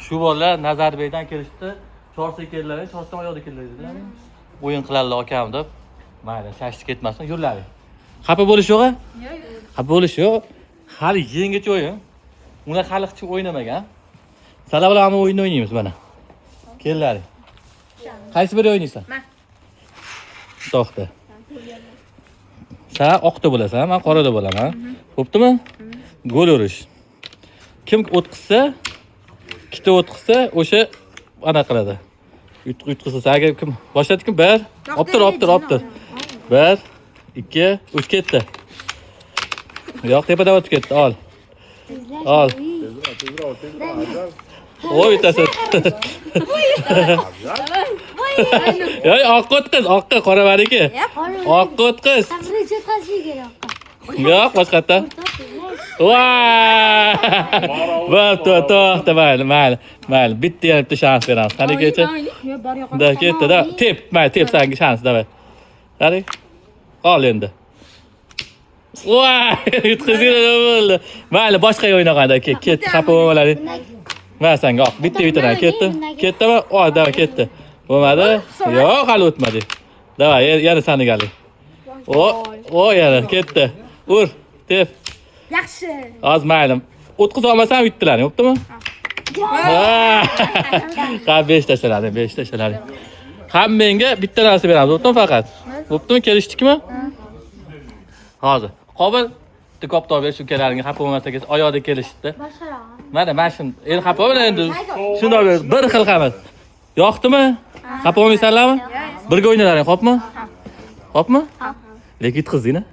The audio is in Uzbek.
Shu bolalar Nazarbekdan kelishdi. Chorsi keldilar, Chorsdan yoqda keldilar. O'yin qilarlar akam deb. Mayli, shashti ketmasin, yurlaring. Xafa bo'lish yo'q-a? Yo'q. Xafa bo'lish yo'q. Hali yengich o'yin. Ular hali hech o'ynamagan. Sizlar bilan ham o'yin o'ynaymiz mana. Kellaring. Qaysi biri o'ynaysan? Men. To'xta. Sen oqda bo'lasan, men qorada bo'laman. Xo'pdimi? Gol urish. Kim o'tqizsa, ikkita o'tqizsa, o'sha ana qiladi. Yutqizsa, agar kim boshladi kim? 1. Optir. 1, 2, 3 ketdi. Yo'q, tepadan o'tib ketdi. Ol. Ol. Oy, bittasi. Yo'q, oqqa o'tqiz, oqqa qora bariki. Oqqa o'tqiz. Yo'q, boshqatdan. To'xta, mayli. Bitta yana bitta shans beramiz. Qani kecha. Da ketdi, da. Tep senga shans, davay. Qani. Qol endi. Yutqizinglar bo'ldi. Mayli, boshqa o'ynaganda ketdi, xafa bo'lmalaring. Men senga oq, bitta bittadan ketdimi? Davay, ketdi. Bo'lmadi? Yo'q, hali o'tmadi. Davay, yana sanigaling. Yana ketdi. Ur, tep. Yaxshi. Oz mayli. O'tqiz olmasam yutdilaring, bo'ptimi? Ha, 5 tashlaring. Hammenga bitta narsa beramiz, bo'ptimi faqat? Bo'ptimi, kelishdikmi? Hozir. Qobil tikop to'g'ri shu kelaringga xafa bo'lmasa kecha oyoqda kelishdi. Mana shuni. Endi xafa bo'la endi. Shunday bir xil qamiz. Yoqdimi? Xafa bo'lmaysanlarmi? Birga o'ynalaring, xo'pmi? Xo'pmi? Lekin yutqizdinglar.